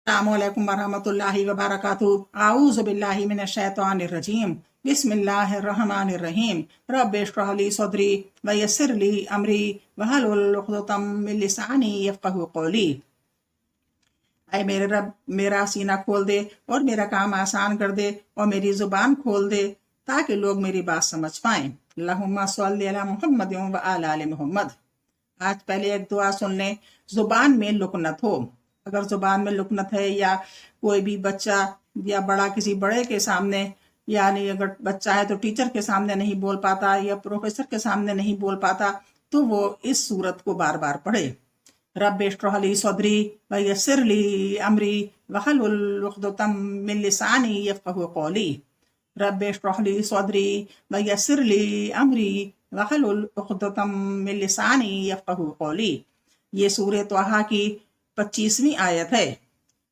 अस्सलामुअलैकुम वरहमतुल्लाहि वबरकातुहू। आऊज़ु बिल्लाहि मिनश शैतानिर रजीम। बिस्मिल्लाहिर रहमानिर रहीम। रब्बि इश्रह ली सदरी व यस्सिर ली अमरी वहलुल उक़दतम मिन लिसानी यफ़क़हू क़ौली। ऐ मेरे रब, मेरा सीना खोल दे और मेरा काम आसान कर दे और मेरी जुबान खोल दे ताकि लोग मेरी बात समझ पाएं। अल्लाहुम्मा सल्लि अला मुहम्मद व अला आलि मुहम्मद। आज पहले एक दुआ सुन लें। जुबान में लुकनत हो, अगर जुबान में लुकनत है या कोई भी बच्चा या बड़ा किसी बड़े के सामने, यानी अगर बच्चा है तो टीचर के सामने नहीं बोल पाता या प्रोफेसर के सामने नहीं बोल पाता, तो वो इस सूरत को बार बार पढ़े। रब्बि इश्रह ली सदरी व यस्सिर ली अमरी वहलुल उक़दतम मिन लिसानी यफ़क़हू क़ौली। रब्बि इश्रह ली सदरी व यस्सिर ली अमरी वहलुल उक़दतम मिन लिसानी यफ़क़हू क़ौली। ये सूरह त्वाहा की 25वीं आयत है।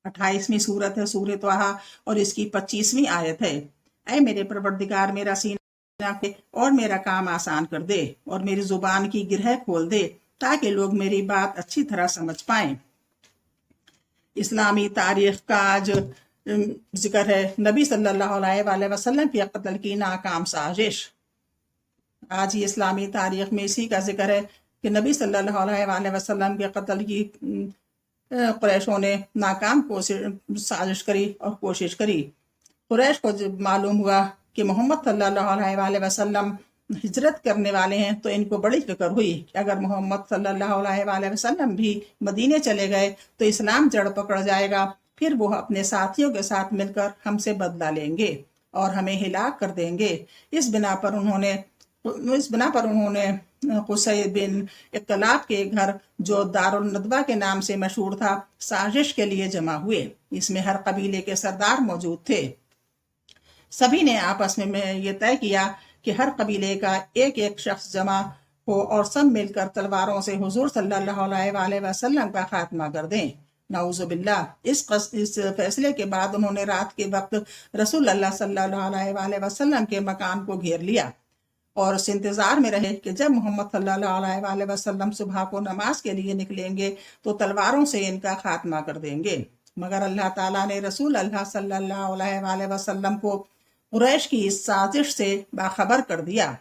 28वीं सूरत है सूरह त्वाहा और इसकी 25वीं आयत है। ऐ मेरे परवरदिगार, मेरा सीना खोल और मेरा काम आसान कर दे और मेरी जुबान की गिरह खोल दे ताकि लोग मेरी बात अच्छी तरह समझ पाएं। इस्लामी तारीख का आज जिक्र है नबी सल्लल्लाहु अलैहि वसल्लम की कत्ल की नाकाम साजिश। आज ही इस्लामी तारीख में इसी का जिक्र है कि नबी सल्लल्लाहु अलैहि वसल्लम के कत्ल की कुरैशों ने नाकाम साजिश करी और कोशिश करी। कुरैश को जब मालूम हुआ कि मोहम्मद सल्लल्लाहु अलैहि वसल्लम हिजरत करने वाले हैं तो इनको बड़ी फिक्र हुई कि अगर मोहम्मद सल्लल्लाहु अलैहि वसल्लम भी मदीने चले गए तो इस्लाम जड़ पकड़ जाएगा, फिर वो अपने साथियों के साथ मिलकर हमसे बदला लेंगे और हमें हिलाक कर देंगे। इस बिना पर उन्होंने कुसै बिन इख्तलाफ के घर, जो दारुल नदवा के नाम से मशहूर था, साजिश के लिए जमा हुए। इसमें हर कबीले के सरदार मौजूद थे। सभी ने आपस में ये तय किया कि हर कबीले का एक एक शख्स जमा हो और सब मिलकर तलवारों से हुजूर सल्लल्लाहु अलैहि वसल्लम का खात्मा कर दें। नाउजुबिल्लाह। इस फैसले के बाद उन्होंने रात के वक्त रसूल अल्लाह सल्लल्लाहु अलैहि वसल्लम के मकान को घेर लिया और उस इंतजार में रहे कि जब मोहम्मद सल्लल्लाहु अलैहि वसल्लम सुबह को नमाज के लिए निकलेंगे तो तलवारों से इनका खात्मा कर देंगे। मगर अल्लाह ताला ने रसूल अल्लाह सल्लल्लाहु अलैहि वसल्लम को कुरैश की इस साजिश से बाखबर कर दिया।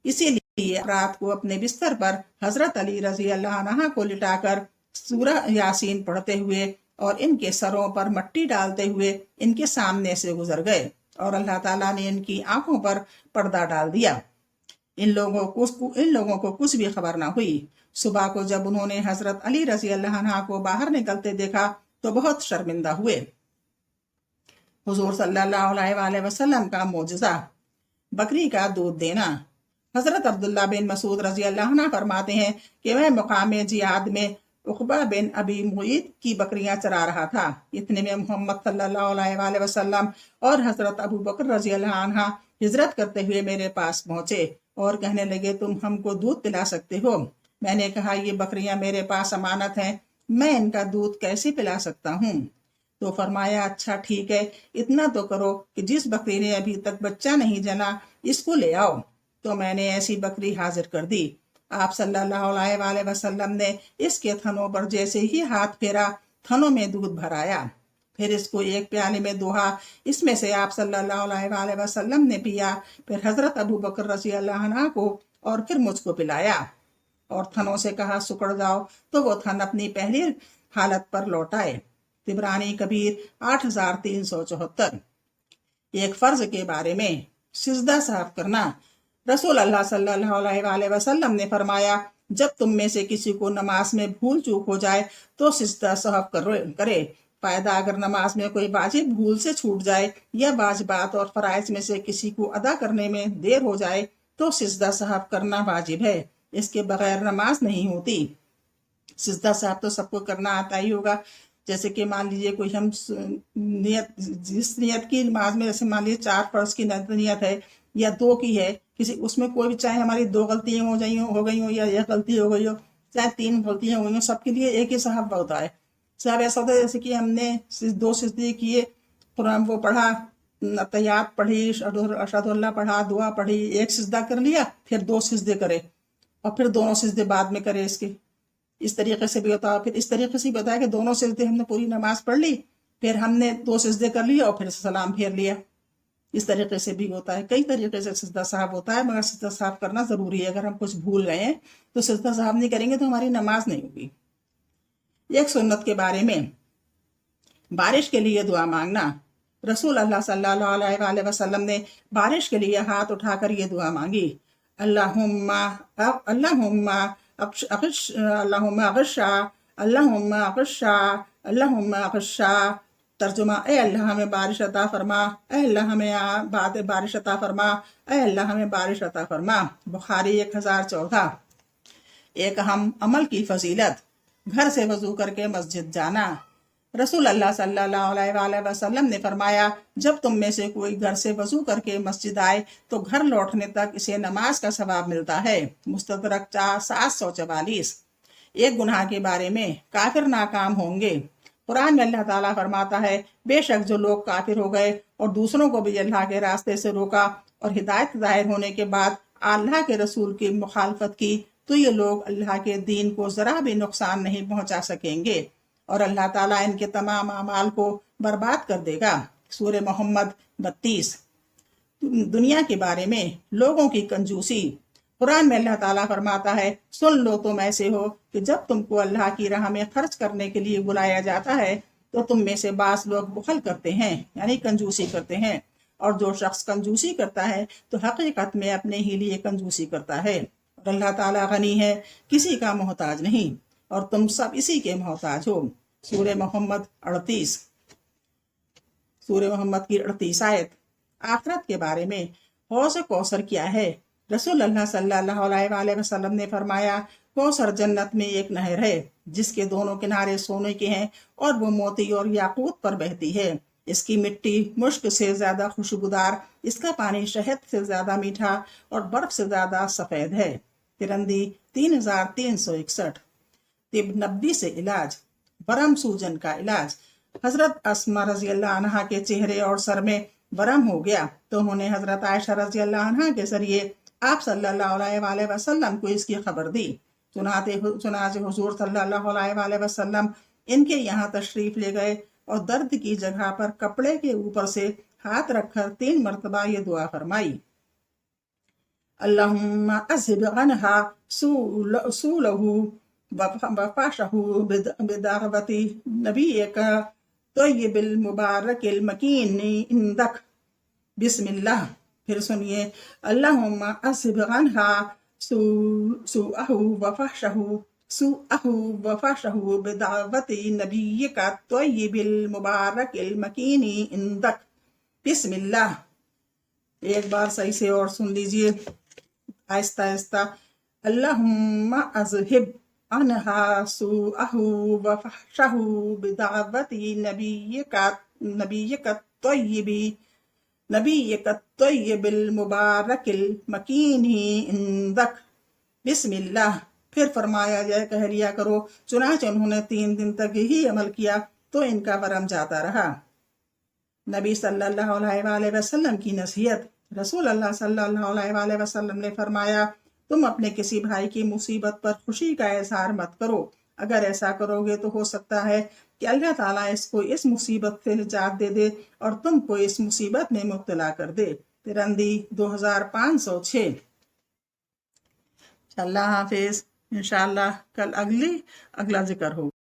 इसीलिए रात को अपने बिस्तर पर हजरत अली रजी अल्लाह अन्हा को लिटाकर सूरह यासीन पढ़ते हुए और इनके सरों पर मट्टी डालते हुए इनके सामने से गुजर गए और अल्लाह ताला ने इनकी आंखों पर पर्दा डाल दिया। इन लोगों को कुछ भी खबर ना हुई। सुबह को जब उन्होंने हजरत अली रजी अल्लाह अन्हा को बाहर निकलते देखा तो बहुत शर्मिंदा हुए। हुजूर सल्लल्लाहु अलैहि वसल्लम का मोजज़ा, बकरी का दूध देना। हजरत अब्दुल्ला बिन मसूद रजी अल्लाह अन्हु फरमाते हैं कि वह मुकामे जिहाद में उक़बा बिन अबी मुईत की बकरियां चरा रहा था। इतने में मोहम्मद सल्लल्लाहु अलैहि वसल्लम और हजरत अबू बकर रजी अल्लाह अन्हा हिजरत करते हुए मेरे पास पहुंचे और कहने लगे, तुम हमको दूध पिला सकते हो? मैंने कहा, ये बकरियां मेरे पास अमानत हैं, मैं इनका दूध कैसे पिला सकता हूँ? तो फरमाया, अच्छा ठीक है, इतना तो करो कि जिस बकरी ने अभी तक बच्चा नहीं जना इसको ले आओ। तो मैंने ऐसी बकरी हाजिर कर दी। आप सल्लल्लाहु अलैहि वसल्लम ने इसके थनों पर जैसे ही हाथ फेरा, थनों में दूध भर आया। फिर इसको एक प्याले में दोहा, इसमें से आप सल्लल्लाहु अलैहि वसल्लम ने पिया, फिर हजरत अबू बकर रज़ी अल्लाह अन्हु को और फिर मुझको पिलाया और थनों से कहा, सुकड़ जाओ, तो वो थन अपनी पहली हालत पर लौट आए। तिबरानी कबीर 8374। एक फर्ज के बारे में, सिजदा साफ करना। रसूल अल्लाह सल्लल्लाहु अलैहि वसल्लम ने फरमाया, जब तुम में से किसी को नमाज में भूल चूक हो जाए तो सिजदा साफ करे। फायदा, अगर नमाज में कोई वाजिब भूल से छूट जाए या वाजिबात और फराइज में से किसी को अदा करने में देर हो जाए तो सिजदा साफ करना वाजिब है, इसके बगैर नमाज नहीं होती। सिजदा साफ तो सबको करना आता ही होगा। जैसे कि मान लीजिए कोई हम नियत, जिस नियत की नमाज में, जैसे मान लीजिए 4 फर्ज की नियत है या 2 की है, किसी उसमें कोई भी, चाहे हमारी 2 गलतियां हो गई हो या 1 गलती हो गई हो, चाहे 3 गलतियां हो गई हो, सबके लिए एक ही साहब होता है। साहब ऐसा होता है जैसे कि हमने 2 सिजदे किए, कुरान वो पढ़ा, तैयात पढ़ी, अशहदुल्लाह पढ़ा, दुआ पढ़ी, एक सिजदा कर लिया, फिर 2 सिजदे करे और फिर दोनों सिजदे बाद में करे इसके। اس طریقے سے بھی ہوتا ہے. پھر اس طریقے سے بھی ہوتا ہے کہ دونوں سجدے ہم نے پوری نماز پڑھ لی، پھر ہم نے 2 سجدے کر لیے اور پھر سلام پھیر لیا. اس طریقے سے بھی ہوتا ہے. کئی طریقے سے سجدہ صاحب ہوتا ہے، مگر سجدہ صاحب کرنا ضروری ہے. اگر ہم کچھ بھول گئے ہیں تو سجدہ صاحب نہیں کریں گے تو ہماری نماز نہیں ہوگی. ایک سنت کے بارے میں، بارش کے لیے دعا مانگنا. رسول اللہ صلی اللہ علیہ وآلہ وسلم نے بارش کے لیے ہاتھ اٹھا کر یہ دعا مانگی: اللہم اللہم اللہم اغشا اللہم اغشا اللہم اغشا. ترجمہ: اے اللہ ہمیں بارش عطا فرما، اے اللہ ہمیں بارش عطا فرما، اے اللہ ہمیں بارش عطا فرما. بخاری 1014. ایک اہم عمل کی فضیلت: گھر سے وضو کر کے مسجد جانا. رسول اللہ صلی اللہ علیہ وآلہ وسلم نے فرمایا: جب تم میں سے کوئی گھر سے وضو کر کے مسجد آئے تو گھر لوٹنے تک اسے نماز کا ثواب ملتا ہے. مستدرک 744. ایک گناہ کے بارے میں، کافر ناکام ہوں گے. قرآن میں اللہ تعالیٰ فرماتا ہے: بے شک جو لوگ کافر ہو گئے اور دوسروں کو بھی اللہ کے راستے سے روکا اور ہدایت ظاہر ہونے کے بعد اللہ کے رسول کی مخالفت کی تو یہ لوگ اللہ کے دین کو ذرا بھی نقصان نہیں پہنچا سکیں گے اور اللہ تعالیٰ ان کے تمام اعمال کو برباد کر دے گا. سورہ محمد 32. دنیا کے بارے میں، لوگوں کی کنجوسی. قرآن میں اللہ تعالیٰ فرماتا ہے: سن لو تم ایسے ہو کہ جب تم کو اللہ کی راہ میں خرچ کرنے کے لیے بلایا جاتا ہے تو تم میں سے بعض لوگ بخل کرتے ہیں، یعنی کنجوسی کرتے ہیں، اور جو شخص کنجوسی کرتا ہے تو حقیقت میں اپنے ہی لیے کنجوسی کرتا ہے. اور اللہ تعالیٰ غنی ہے، کسی کا محتاج نہیں، اور تم سب اسی کے محتاج ہو. سورہ محمد 38. سورہ محمد کی 38 آیت. آخرت کے بارے میں، حوض کوثر کیا ہے؟ رسول اللہ صلی اللہ علیہ وآلہ وسلم نے فرمایا: کوثر جنت میں ایک نہر ہے جس کے دونوں کنارے سونے کے ہیں اور وہ موتی اور یاقوت پر بہتی ہے. اس کی مٹی مشک سے زیادہ خوشبودار، اس کا پانی شہد سے زیادہ میٹھا اور برف سے زیادہ سفید ہے. ترندی 3361. طب نبی سے علاج. برم سوجن کا علاج. حضرت اسما رضی اللہ عنہا کے چہرے اور سر میں برم ہو گیا تو انہوں نے حضرت عائشہ رضی اللہ عنہا کے ذریعے آپ صلی اللہ علیہ وآلہ وسلم کو اس کی خبر دی. چنانچہ حضور صلی اللہ علیہ وآلہ وسلم ان کے یہاں تشریف لے گئے اور درد کی جگہ پر کپڑے کے اوپر سے ہاتھ رکھ کر 3 مرتبہ یہ دعا فرمائی: اللہم اذہب عنہا سولہ وفاشہ بدعوت نبیک طیب المبارک المکین عندک. بسم اللہ. پھر سنیے: اللہم اذہب عنہا سوءہ وفحشہ بدعوت نبیک طیب المبارک المکین عندک. بسم اللہ. ایک بار صحیح سے اور سن لیجئے، آہستہ آہستہ. اللہم اذہب عنہا سوءہ وفحشہ بدعوت نبیک طیب المبارک المکین عندک. بسم اللہ. پھر فرمایا جائے کہہ لیا کرو. چنانچہ انہوں نے 3 دن تک یہی عمل کیا تو ان کا ورم جاتا رہا. نبی صلی اللہ علیہ وآلہ وسلم کی نصیحت. رسول اللہ صلی اللہ علیہ وآلہ وسلم نے فرمایا: تم اپنے کسی بھائی کی مصیبت پر خوشی کا اظہار مت کرو. اگر ایسا کرو گے تو ہو سکتا ہے کہ اللہ تعالیٰ اس کو اس مصیبت سے نجات دے دے اور تم کو اس مصیبت میں مبتلا کر دے. ترندی 2506. اللہ حافظ. انشاءاللہ کل اگلا ذکر ہوگا.